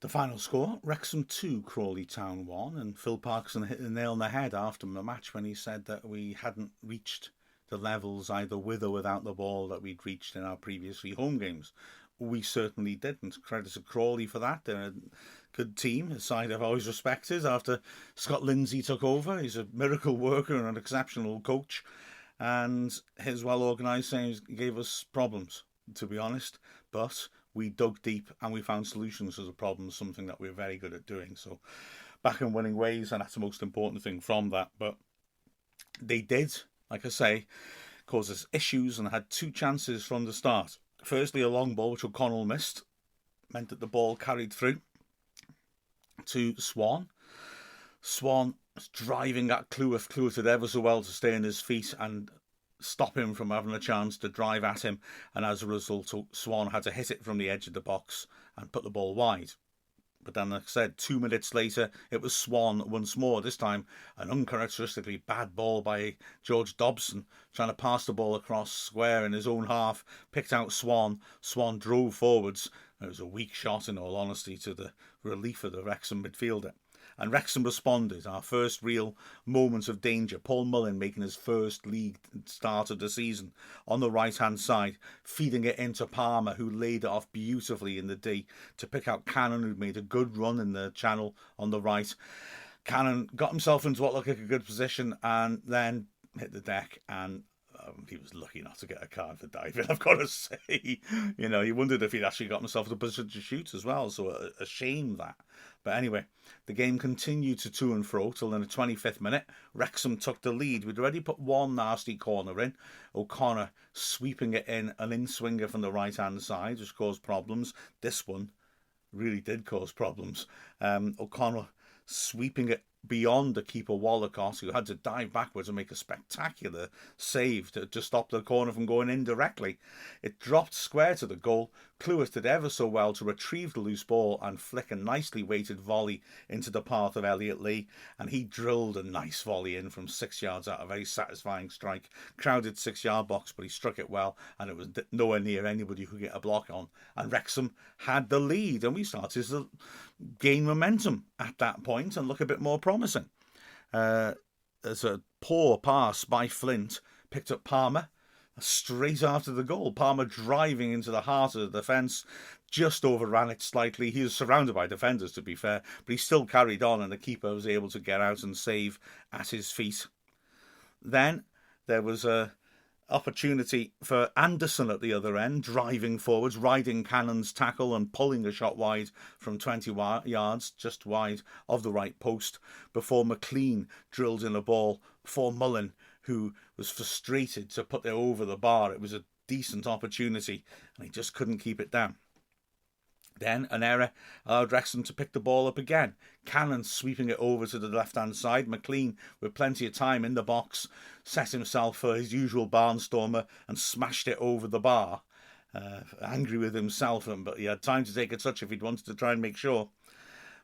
The final score, Wrexham 2, Crawley Town 1, and Phil Parkinson hit the nail on the head after the match when he said that we hadn't reached the levels either with or without the ball that we'd reached in our previous three home games. We certainly didn't. Credit to Crawley for that. They're a good team, a side I've always respected after Scott Lindsay took over. He's a miracle worker and an exceptional coach, and his well-organised things gave us problems, to be honest, but we dug deep and we found solutions to the problems, something that we're very good at doing. So back in winning ways, and that's the most important thing from that. But they did, like I say, cause us issues and had two chances from the start. Firstly, a long ball which O'Connell missed, meant that the ball carried through to Swan. Swan was driving at Cleworth. Cleworth did ever so well to stay on his feet and stop him from having a chance to drive at him, and as a result Swan had to hit it from the edge of the box and put the ball wide. But then, like I said, 2 minutes later it was Swan once more, this time an uncharacteristically bad ball by George Dobson, trying to pass the ball across square in his own half, picked out Swan. Swan drove forwards. It was a weak shot, in all honesty, to the relief of the Wrexham midfielder. And Wrexham responded. Our first real moment of danger. Paul Mullin making his first league start of the season on the right-hand side, feeding it into Palmer, who laid it off beautifully in the D to pick out Cannon, who'd made a good run in the channel on the right. Cannon got himself into what looked like a good position and then hit the deck, and he was lucky not to get a card for diving, I've got to say. You know, he wondered if he'd actually got himself in a position to shoot as well, so a shame that. But anyway, the game continued to and fro till in the 25th minute. Wrexham took the lead. We'd already put one nasty corner in. O'Connor sweeping it in, an in-swinger from the right-hand side, which caused problems. This one really did cause problems. O'Connor sweeping it beyond the keeper Wallacott, who had to dive backwards and make a spectacular save to stop the corner from going in directly. It dropped square to the goal. Cleworth did ever so well to retrieve the loose ball and flick a nicely weighted volley into the path of Elliot Lee, and he drilled a nice volley in from 6 yards out, a very satisfying strike. Crowded 6-yard box, but he struck it well, and it was nowhere near anybody who could get a block on. And Wrexham had the lead, and we started to gain momentum at that point and look a bit more promising. There's a poor pass by Flint, picked up Palmer straight after the goal. Palmer driving into the heart of the defence, just overran it slightly. He was surrounded by defenders, to be fair, but he still carried on, and the keeper was able to get out and save at his feet. Then there was a opportunity for Anderson at the other end, driving forwards, riding Cannon's tackle and pulling a shot wide from 20 yards, just wide of the right post, before McLean drilled in a ball for Mullin, who was frustrated to put it over the bar. It was a decent opportunity, and he just couldn't keep it down. Then an error allowed Wrexham to pick the ball up again. Cannon sweeping it over to the left-hand side. McLean, with plenty of time in the box, set himself for his usual barnstormer and smashed it over the bar. Angry with himself, but he had time to take a touch if he'd wanted to try and make sure.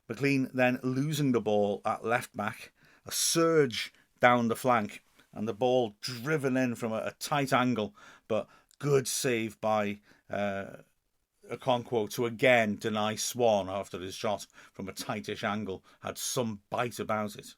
McLean then losing the ball at left-back. A surge down the flank, and the ball driven in from a tight angle, but good save by Okonkwo to again deny Swan after his shot from a tightish angle had some bite about it.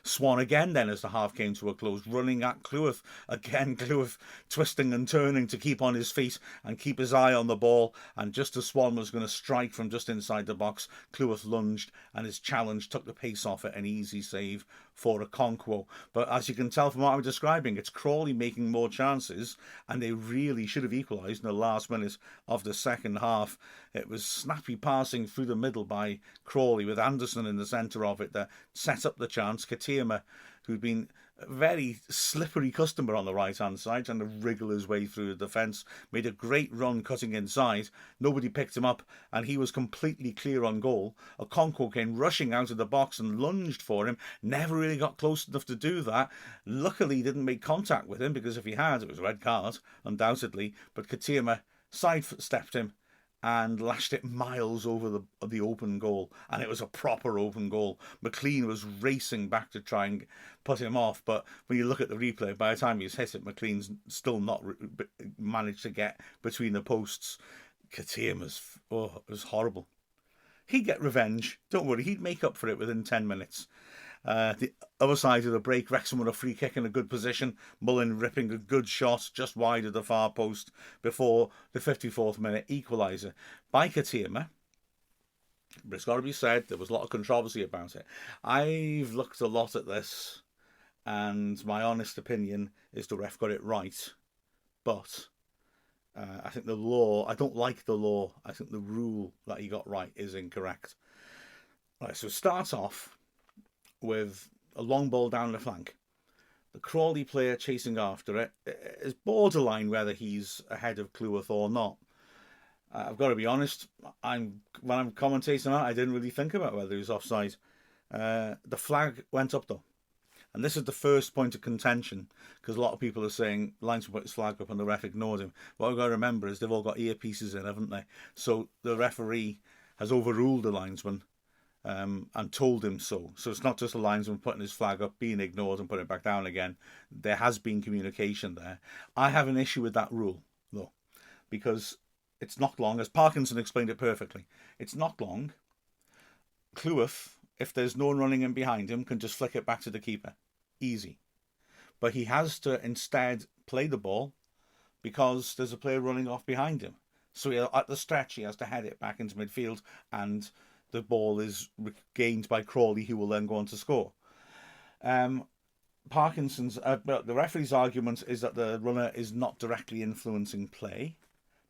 Swan again then as the half came to a close, running at Cleworth. Again, Cleworth twisting and turning to keep on his feet and keep his eye on the ball, and just as Swan was going to strike from just inside the box, Cleworth lunged and his challenge took the pace off it, an easy save for Okonkwo. But as you can tell from what I'm describing, it's Crawley making more chances, and they really should have equalised in the last minute of the second half. It was snappy passing through the middle by Crawley with Anderson in the centre of it that set up the chance. Katirma, who'd been a very slippery customer on the right-hand side, trying to wriggle his way through the defence, made a great run cutting inside. Nobody picked him up, and he was completely clear on goal. Okonkwo came rushing out of the box and lunged for him. Never really got close enough to do that. Luckily, he didn't make contact with him, because if he had, it was a red card, undoubtedly. But Katirma sidestepped him and lashed it miles over the open goal, and it was a proper open goal. McLean was racing back to try and put him off, but when you look at the replay, by the time he's hit it, McLean's still not managed to get between the posts. Katirma's, it was horrible. He'd get revenge. Don't worry, he'd make up for it within 10 minutes. The other side of the break, Wrexham with a free kick in a good position. Mullin ripping a good shot just wide of the far post before the 54th minute equaliser by Katima. But it's got to be said, there was a lot of controversy about it. I've looked a lot at this, and my honest opinion is the ref got it right. But I think the law, I don't like the law. I think the rule that he got right is incorrect. Right, so start off with a long ball down the flank. The Crawley player chasing after it is borderline whether he's ahead of Cleworth or not. I've got to be honest, when I'm commentating that, I didn't really think about whether he was offside. The flag went up though. And this is the first point of contention, because a lot of people are saying linesman put his flag up and the ref ignored him. What I've got to remember is they've all got earpieces in, haven't they? So the referee has overruled the linesman and told him so. So it's not just the linesman putting his flag up, being ignored and putting it back down again. There has been communication there. I have an issue with that rule, though, because it's not long, as Parkinson explained it perfectly. It's not long. Cleworth, if there's no one running in behind him, can just flick it back to the keeper. Easy. But he has to instead play the ball because there's a player running off behind him. So at the stretch, he has to head it back into midfield, and the ball is gained by Crawley, who will then go on to score. The referee's argument is that the runner is not directly influencing play.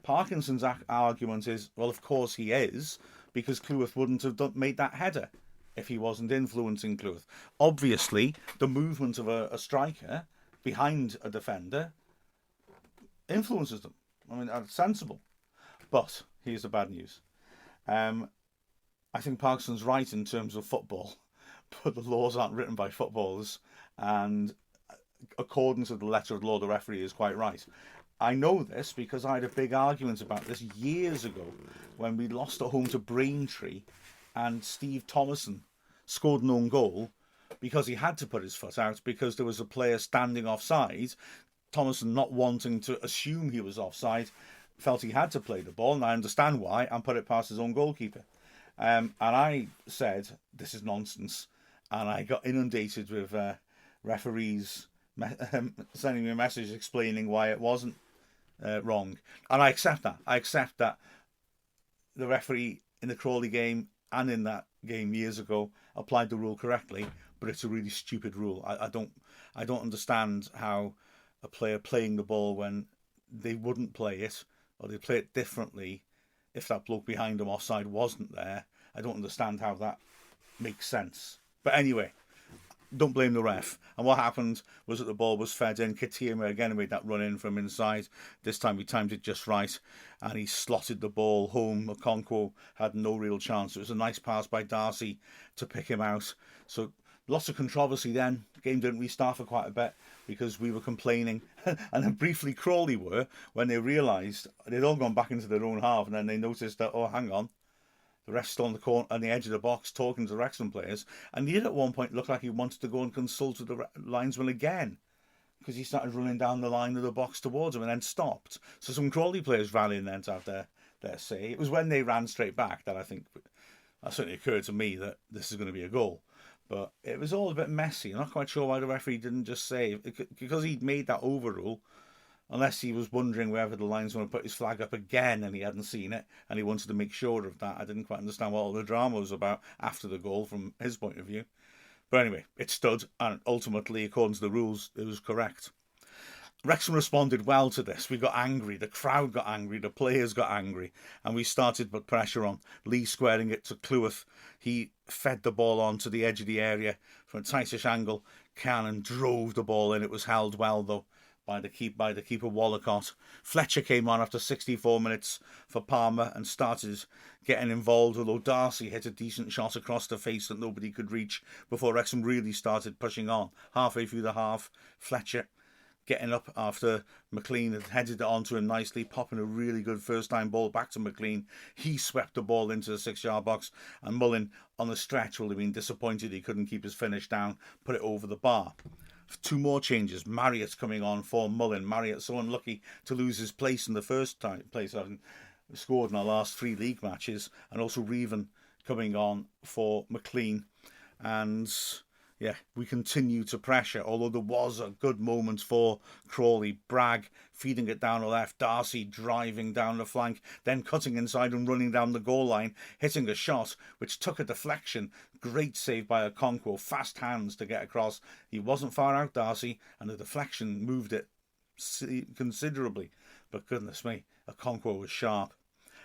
Parkinson's argument is, well, of course he is, because Cleworth wouldn't have made that header if he wasn't influencing Cleworth. Obviously, the movement of a striker behind a defender influences them. I mean, that's sensible. But here's the bad news. I think Parkinson's right in terms of football, but the laws aren't written by footballers, and according to the letter of the law, the referee is quite right. I know this because I had a big argument about this years ago when we lost at home to Braintree and Steve Thomason scored an own goal because he had to put his foot out because there was a player standing offside. Thomason, not wanting to assume he was offside, felt he had to play the ball, and I understand why, and put it past his own goalkeeper. And I said, this is nonsense. And I got inundated with referees sending me a message explaining why it wasn't wrong. And I accept that. I accept that the referee in the Crawley game and in that game years ago applied the rule correctly, but it's a really stupid rule. I don't understand how a player playing the ball when they wouldn't play it, or they play it differently if that bloke behind them offside wasn't there. I don't understand how that makes sense. But anyway, don't blame the ref. And what happened was that the ball was fed in. Katima again made that run in from inside. This time he timed it just right, and he slotted the ball home. Okonkwo had no real chance. It was a nice pass by Darcy to pick him out. So lots of controversy then. The game didn't restart for quite a bit because we were complaining. And then briefly Crawley were, when they realised they'd all gone back into their own half, and then they noticed that, oh, hang on, the ref's still on the corner, on the edge of the box talking to the Wrexham players. And he did at one point look like he wanted to go and consult with the linesman again, because he started running down the line of the box towards him and then stopped. So some Crawley players rallying then to have their say. It was when they ran straight back that I think that certainly occurred to me that this is going to be a goal. But it was all a bit messy. I'm not quite sure why the referee didn't just say, because he'd made that overrule, unless he was wondering whether the linesman would put his flag up again and he hadn't seen it and he wanted to make sure of that. I didn't quite understand what all the drama was about after the goal from his point of view. But anyway, it stood, and ultimately, according to the rules, it was correct. Wrexham responded well to this. We got angry, the crowd got angry, the players got angry, and we started to put pressure on. Lee squaring it to Cleworth. He fed the ball on to the edge of the area from a tightish angle. Cannon drove the ball in. It was held well, though, by the keeper Wallacott. Fletcher came on after 64 minutes for Palmer and started getting involved, although Darcy hit a decent shot across the face that nobody could reach before Wrexham really started pushing on. Halfway through the half, Fletcher getting up after McLean had headed it onto him nicely, popping a really good first-time ball back to McLean. He swept the ball into the 6-yard box, and Mullin, on the stretch, will have been disappointed he couldn't keep his finish down, put it over the bar. Two more changes. Marriott's coming on for Mullin. Marriott so unlucky to lose his place in the first place, having scored in our last 3 league matches, and also Reven coming on for McLean. And yeah, we continue to pressure, although there was a good moment for Crawley. Bragg feeding it down the left, Darcy driving down the flank, then cutting inside and running down the goal line, hitting a shot which took a deflection. Great save by Okonkwo, fast hands to get across. He wasn't far out, Darcy, and the deflection moved it considerably. But goodness me, Okonkwo was sharp.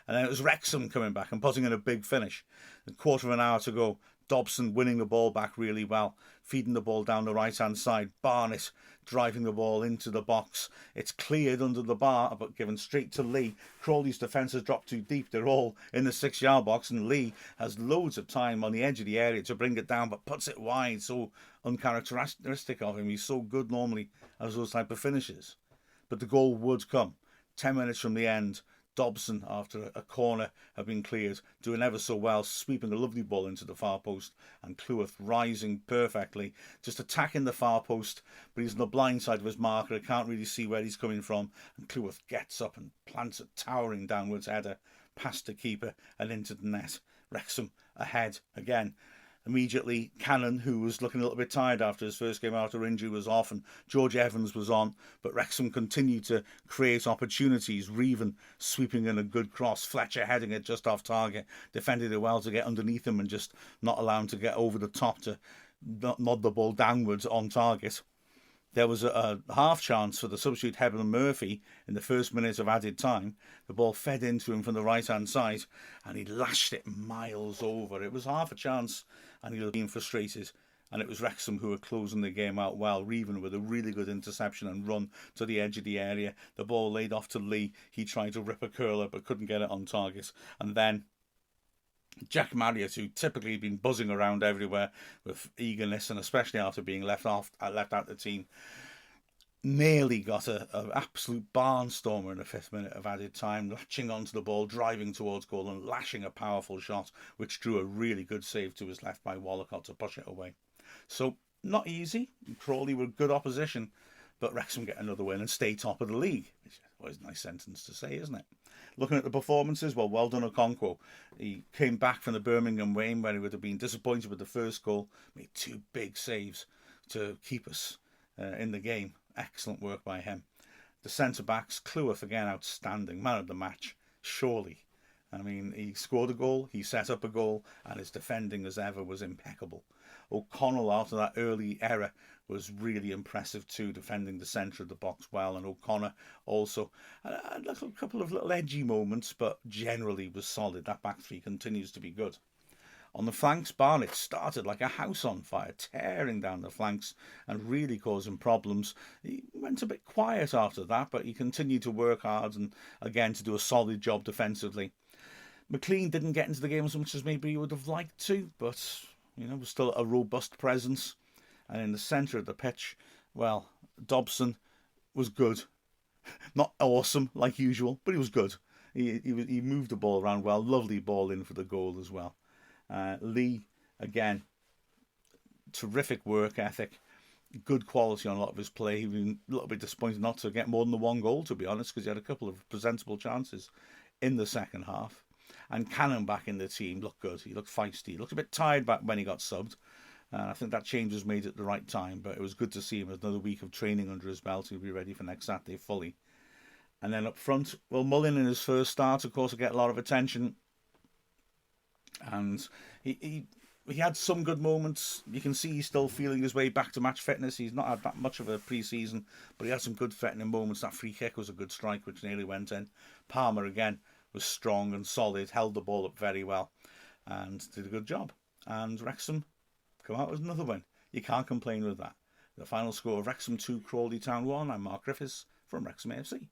And then it was Wrexham coming back and putting in a big finish. A quarter of an hour to go. Dobson winning the ball back really well, feeding the ball down the right-hand side. Barnett driving the ball into the box. It's cleared under the bar, but given straight to Lee. Crawley's defence has dropped too deep. They're all in the 6-yard box, and Lee has loads of time on the edge of the area to bring it down, but puts it wide. So uncharacteristic of him. He's so good normally as those type of finishes. But the goal would come. 10 minutes from the end, Dobson, after a corner had been cleared, doing ever so well, sweeping a lovely ball into the far post, and Cleworth rising perfectly, just attacking the far post, but he's on the blind side of his marker, can't really see where he's coming from, and Cleworth gets up and plants a towering downwards header past the keeper and into the net. Wrexham ahead again. Immediately, Cannon, who was looking a little bit tired after his first game after injury, was off, and George Evans was on. But Wrexham continued to create opportunities. Reven sweeping in a good cross. Fletcher heading it just off target. Defended it well to get underneath him and just not allow him to get over the top to nod the ball downwards on target. There was a half chance for the substitute Hebden Murphy in the first minute of added time. The ball fed into him from the right-hand side and he lashed it miles over. It was half a chance and he was being frustrated. And it was Wrexham who were closing the game out well. Reven with a really good interception and run to the edge of the area. The ball laid off to Lee. He tried to rip a curler but couldn't get it on target. And then Jack Marriott, who typically had been buzzing around everywhere with eagerness, and especially after being left out the team, nearly got an absolute barnstormer in the 5th minute of added time, latching onto the ball, driving towards goal and lashing a powerful shot, which drew a really good save to his left by Wallacott to push it away. So, not easy. Crawley were good opposition, but Wrexham get another win and stay top of the league. Which is always a nice sentence to say, isn't it? Looking at the performances, well done Okonkwo. He came back from the Birmingham game where he would have been disappointed with the first goal. Made 2 big saves to keep us in the game. Excellent work by him. The centre-backs, Cleworth again outstanding. Man of the match, surely. I mean, he scored a goal, he set up a goal, and his defending as ever was impeccable. O'Connell, after that early error, was really impressive too, defending the centre of the box well, and O'Connor also a couple of little edgy moments, but generally was solid. That back three continues to be good. On the flanks, Barnett started like a house on fire, tearing down the flanks and really causing problems. He went a bit quiet after that, but he continued to work hard and again to do a solid job defensively. McLean didn't get into the game as much as maybe he would have liked to, but was still a robust presence. And in the centre of the pitch, well, Dobson was good. Not awesome like usual, but he was good. He moved the ball around well. Lovely ball in for the goal as well. Lee, again, terrific work ethic. Good quality on a lot of his play. He was a little bit disappointed not to get more than the 1 goal, to be honest, because he had a couple of presentable chances in the second half. And Cannon back in the team looked good. He looked feisty. He looked a bit tired back when he got subbed. I think that change was made at the right time, but it was good to see him with another week of training under his belt. He'll be ready for next Saturday fully. And then up front, well, Mullin in his first start, of course, will get a lot of attention. And he had some good moments. You can see he's still feeling his way back to match fitness. He's not had that much of a pre-season, but he had some good threatening moments. That free kick was a good strike, which nearly went in. Palmer, again, was strong and solid, held the ball up very well, and did a good job. And Wrexham come out with another win. You can't complain with that. The final score of Wrexham 2, Crawley Town 1. I'm Mark Griffiths from Wrexham AFC.